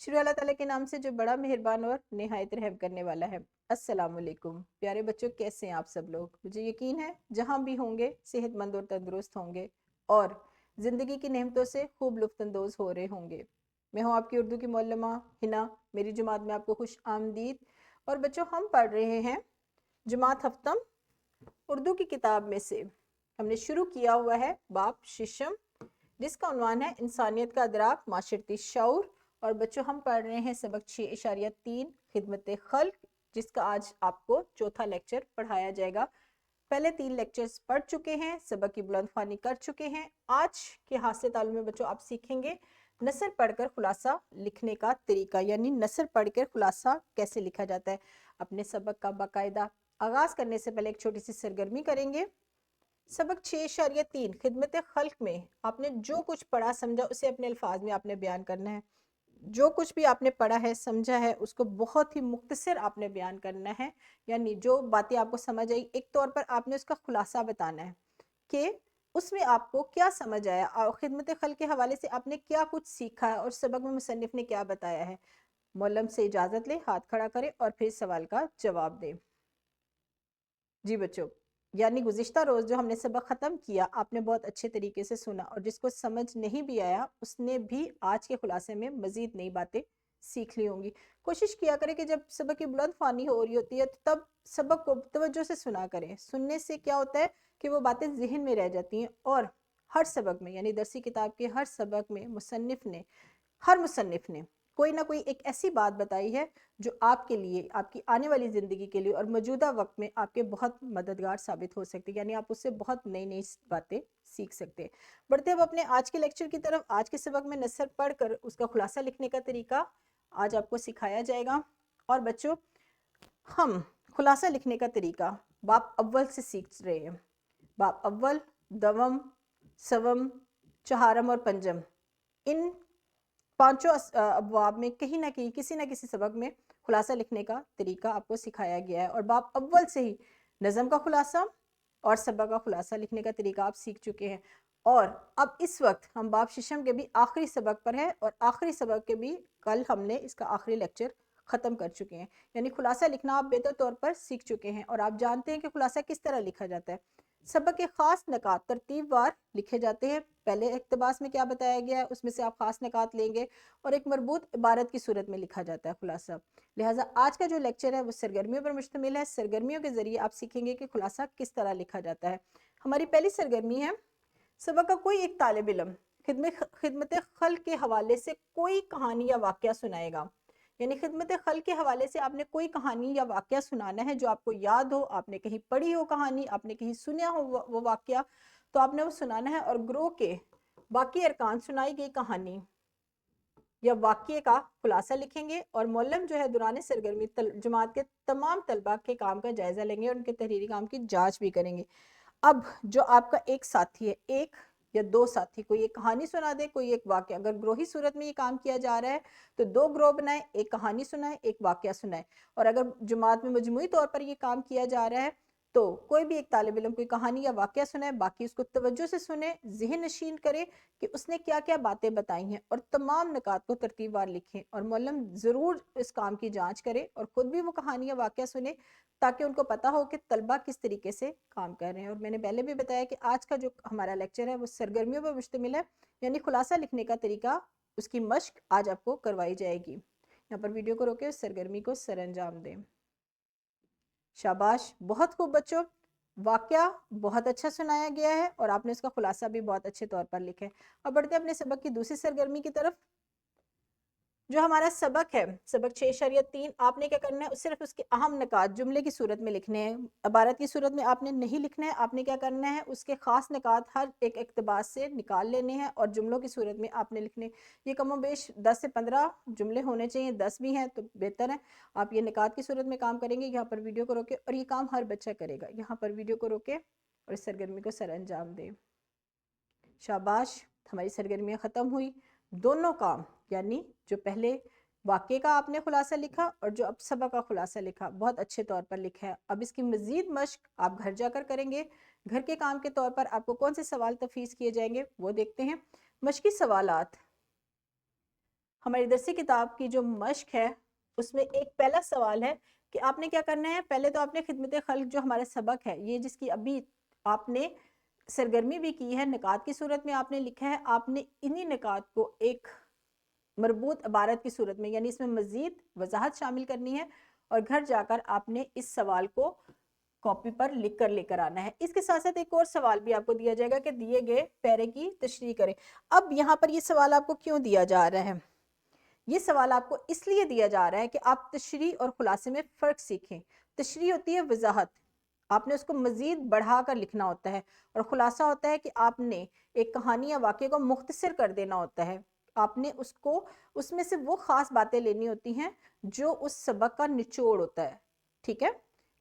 शुरू अल्लाह ताला के नाम से जो बड़ा मेहरबान और निहायत रहम करने वाला है। अस्सलाम वालेकुम प्यारे बच्चों, कैसे हैं आप सब लोग? मुझे यकीन है जहां भी होंगे सेहतमंद और तंदुरुस्त होंगे और ज़िंदगी की नेमतों से खूब लुत्फ़अंदोज़ हो रहे होंगे। मैं हूं आपकी उर्दू की मौलमा हिना। मेरी जमात में आपको खुश आमदीद। और बच्चों, हम पढ़ रहे हैं जमात हफ्तम उर्दू की किताब में से। हमने शुरू किया हुआ है बाब शिशम, जिसका उन्वान है इंसानियत का अदराक माशरती शऊर। और बच्चों, हम पढ़ रहे हैं सबक 6.3 खिदमत खल्क, जिसका आज आपको चौथा लेक्चर पढ़ाया जाएगा। पहले 3 लेक्चर्स पढ़ चुके हैं, सबक की बुलंदख्वानी कर चुके हैं। आज के हास्य ताल्लुक में बच्चों आप सीखेंगे नसर पढ़कर खुलासा लिखने का तरीका, यानी नसर पढ़कर खुलासा कैसे लिखा जाता है। अपने सबक का बाकायदा आगाज करने से पहले एक छोटी सी सरगर्मी करेंगे। सबक 6.3 खिदमत खल्क में आपने जो कुछ पढ़ा समझा उसे अपने अल्फाज में आपने बयान करना है। जो कुछ भी आपने पढ़ा है समझा है उसको बहुत ही मुख्तसर आपने बयान करना है, यानी जो बातें आपको समझ आई एक तौर पर आपने उसका खुलासा बताना है कि उसमें आपको क्या समझ आया और खिदमत खल्क के हवाले से आपने क्या कुछ सीखा है और सबक में मुसन्निफ ने क्या बताया है। मौलम से इजाज़त ले, हाथ खड़ा करें और फिर सवाल का जवाब दें। जी बच्चों, यानी गुज़िश्ता रोज़ जो हमने सबक ख़त्म किया आपने बहुत अच्छे तरीके से सुना, और जिसको समझ नहीं भी आया उसने भी आज के खुलासे में मज़ीद नई बातें सीख ली होंगी। कोशिश किया करें कि जब सबक की बुलंद फ़ानी हो रही होती है तो तब सबक को तवज्जो से सुना करें। सुनने से क्या होता है कि वो बातें ज़हन में रह जाती हैं, और हर सबक में यानी दरसी किताब के हर सबक में हर मुसन्निफ ने कोई ना कोई एक ऐसी बात बताई है जो आपके लिए, आपकी आने वाली ज़िंदगी के लिए और मौजूदा वक्त में आपके बहुत मददगार साबित हो सकती है, यानी आप उससे बहुत नई नई बातें सीख सकते हैं। बढ़ते अब अपने आज के लेक्चर की तरफ। आज के सबक में नसर पढ़कर उसका खुलासा लिखने का तरीका आज आपको सिखाया जाएगा। और बच्चों, हम खुलासा लिखने का तरीका बाब अव्वल से सीख रहे हैं। बाब अव्वल, दवम, सवम, चहारम और पंजम, इन पांचों अबवाब में कहीं ना कहीं किसी ना किसी सबक में खुलासा लिखने का तरीका आपको सिखाया गया है। और बाब अव्वल से ही नज़म का खुलासा और सबक का खुलासा लिखने का तरीका आप सीख चुके हैं। और अब इस वक्त हम बाब शिशम के भी आखिरी सबक पर है, और आखिरी सबक के भी कल हमने इसका आखिरी लेक्चर ख़त्म कर चुके हैं, यानी खुलासा लिखना आप बेहतर तौर पर सीख चुके हैं और आप जानते हैं कि खुलासा किस तरह लिखा जाता है। सबक के ख़ास नकात तरतीबवार लिखे जाते हैं। पहले इक़्तिबास में क्या बताया गया है उसमें से आप ख़ास नकात लेंगे और एक मरबूत इबारत की सूरत में लिखा जाता है खुलासा। लिहाजा आज का जो लेक्चर है वो सरगर्मियों पर मुश्तमिल है। सरगर्मियों के ज़रिए आप सीखेंगे कि खुलासा किस तरह लिखा जाता है। हमारी पहली सरगर्मी है, सबक का कोई एक तालिब इल्म खिदमत खल्क के हवाले से कोई कहानी या वाक़या सुनाएगा। यानी खिदमत खल्क के हवाले से आपने कोई कहानी या वाक़या सुनाना है जो आपको याद हो, आपने कहीं पढ़ी हो कहानी, आपने कहीं सुना हो वो वाक़या, तो आपने वो सुनाना है। और ग्रोह के बाकी अरकान सुनाई गई कहानी या वाक़ये का खुलासा लिखेंगे। और मौलम जो है दौरान सरगर्मी जमात के तमाम तलबा के काम का जायज़ा लेंगे और उनके तहरीरी काम की जाँच भी करेंगे। अब जो आपका एक साथी है, एक या दो साथी, कोई एक कहानी सुना दे, कोई एक वाक़या। अगर ग्रोही सूरत में ये काम किया जा रहा है तो 2 ग्रोह बनाए, एक कहानी सुनाए, एक वाक़या सुनाए। और अगर जमात में मजमूई तौर पर ये काम किया जा रहा है तो कोई भी एक तालिब इल्म कोई कहानी या वाक़या सुनाए, बाकी उसको तवज्जो से सुने, ज़हन नशीन करे कि उसने क्या क्या बातें बताई हैं, और तमाम निकात को तरतीबवार लिखें। और मौलम ज़रूर इस काम की जाँच करे और ख़ुद भी वो कहानी या वाक़या सुने ताकि उनको पता हो कि तलबा किस तरीके से काम कर रहे हैं। और मैंने पहले भी बताया कि आज का जो हमारा लेक्चर है वो सरगर्मियों पर मुश्तमिल है, यानी खुलासा लिखने का तरीका, उसकी मश्क आज आपको करवाई जाएगी। यहाँ पर वीडियो को रोके सरगर्मी को सरअंजाम दें। शाबाश, बहुत खूब बच्चों, वाक़या बहुत अच्छा सुनाया गया है और आपने उसका खुलासा भी बहुत अच्छे तौर पर लिखा है। अब बढ़ते हैं अपने सबक की दूसरी सरगर्मी की तरफ। जो हमारा सबक है, सबक 6.3, आपने क्या करना है, सिर्फ उसके अहम निकात जुमले की सूरत में लिखने हैं, इबारत की सूरत में आपने नहीं लिखना है। आपने क्या करना है, उसके खास निकात हर एक इक़्तिबास से निकाल लेने हैं और जुमलों की सूरत में आपने लिखने। ये कमोबेश 10 से 15 जुमले होने चाहिए, 10 भी हैं तो बेहतर है। आप ये निकात की सूरत में काम करेंगे। यहाँ पर वीडियो को रोके, और ये काम हर बच्चा करेगा। यहाँ पर वीडियो को रोके और इस सरगर्मी को सर अंजाम दें। शाबाश, हमारी सरगर्मियाँ ख़त्म हुई। दोनों काम, यानी जो पहले वाक़ये का आपने खुलासा लिखा और जो अब सबक का खुलासा लिखा, बहुत अच्छे तौर पर लिखा है। अब इसकी मज़ीद मश्क आप घर जाकर करेंगे। घर के काम के तौर पर आपको कौन से सवाल तफ़वीज़ किए जाएंगे वो देखते हैं। मश्की सवालात, ہماری درسی کتاب کی جو مشق ہے اس میں ایک پہلا سوال ہے کہ آپ نے کیا کرنا ہے. پہلے تو آپ نے خدمت خلق جو ہمارا سبق ہے یہ جس کی ابھی آپ نے سرگرمی بھی کی ہے نکات کی صورت میں آپ نے لکھا ہے, آپ نے انہی نکات کو ایک مربوط عبارت کی صورت میں یعنی اس میں مزید وضاحت شامل کرنی ہے اور گھر جا کر آپ نے اس سوال کو کاپی پر لکھ کر لے کر آنا ہے. اس کے ساتھ ساتھ ایک اور سوال بھی آپ کو دیا جائے گا کہ دیے گئے پیرے کی تشریح کریں. اب یہاں پر یہ سوال آپ کو کیوں دیا جا رہا ہے؟ یہ سوال آپ کو اس لیے دیا جا رہا ہے کہ آپ تشریح اور خلاصے میں فرق سیکھیں. تشریح ہوتی ہے وضاحت, آپ نے اس کو مزید بڑھا کر لکھنا ہوتا ہے, اور خلاصہ ہوتا ہے کہ آپ نے ایک کہانی یا واقعے کو مختصر کر دینا ہوتا ہے. آپ نے اس میں سے وہ خاص باتیں لینی ہوتی ہیں جو اس سبق کا نچوڑ ہوتا ہے. ٹھیک ہے,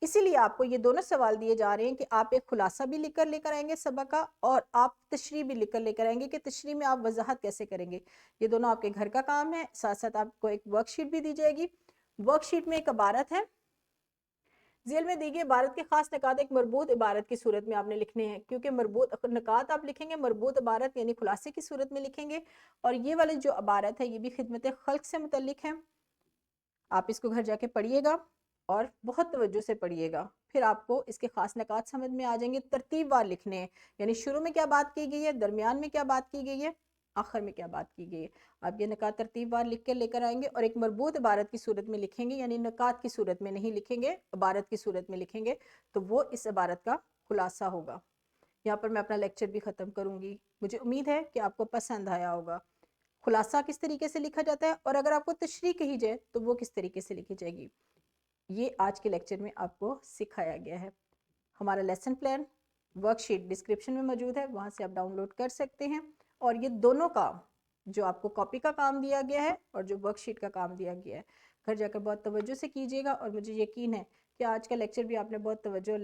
اسی لیے آپ کو یہ دونوں سوال دیے جا رہے ہیں کہ آپ ایک خلاصہ بھی لکھ کر لے کر آئیں گے سبق کا, اور آپ تشریح بھی لکھ کر لے کر آئیں گے کہ تشریح میں آپ وضاحت کیسے کریں گے. یہ دونوں آپ کے گھر کا کام ہے. ساتھ ساتھ آپ کو ایک ورک شیٹ بھی دی جائے گی. ورک شیٹ میں ایک عبارت ہے, ذیل میں دی گئی عبارت کے خاص نکات ایک مربوط عبارت کی صورت میں آپ نے لکھنے ہیں, کیونکہ مربوط نکات آپ لکھیں گے مربوط عبارت یعنی خلاصے کی صورت میں لکھیں گے. اور یہ والی جو عبارت ہے یہ بھی خدمت خلق سے متعلق ہے. آپ اس کو گھر جا کے پڑھیے گا اور بہت توجہ سے پڑھیے گا, پھر آپ کو اس کے خاص نکات سمجھ میں آ جائیں گے. ترتیب وار لکھنے ہیں, یعنی شروع میں کیا بات کی گئی ہے, درمیان میں کیا بات کی گئی ہے, آخر میں کیا بات کی گئی ہے. آپ یہ نکات ترتیب وار لکھ کے لے کر آئیں گے اور ایک مربوط عبارت کی صورت میں لکھیں گے, یعنی نکات کی صورت میں نہیں لکھیں گے, عبارت کی صورت میں لکھیں گے, تو وہ اس عبارت کا خلاصہ ہوگا. یہاں پر میں اپنا لیکچر بھی ختم کروں گی. مجھے امید ہے کہ آپ کو پسند آیا ہوگا. خلاصہ کس طریقے سے لکھا جاتا ہے, اور اگر آپ کو تشریح کہی جائے تو وہ کس طریقے سے لکھی جائے گی, یہ آج کے لیکچر میں آپ کو سکھایا گیا ہے. ہمارا lesson plan work sheet description میں موجود ہے, وہاں سے آپ ڈاؤن لوڈ کر سکتے ہیں. اور یہ دونوں کام جو آپ کو کاپی کا کام دیا گیا ہے اور جو ورک شیٹ کا کام دیا گیا ہے, گھر جا کر بہت توجہ سے کیجیے گا. اور مجھے یقین ہے کہ آج کا لیکچر بھی آپ نے بہت توجہ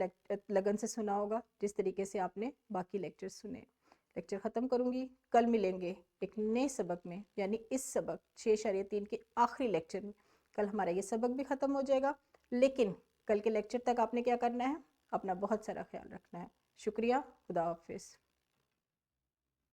لگن سے سنا ہوگا, جس طریقے سے آپ نے باقی لیکچر سنے. لیکچر ختم کروں گی, کل ملیں گے ایک نئے سبق میں, یعنی اس سبق 6.3 کے آخری لیکچر میں. کل ہمارا یہ سبق بھی ختم ہو جائے گا, لیکن کل کے لیکچر تک آپ نے کیا کرنا ہے, اپنا بہت سارا خیال رکھنا ہے. شکریہ, خدا حافظ.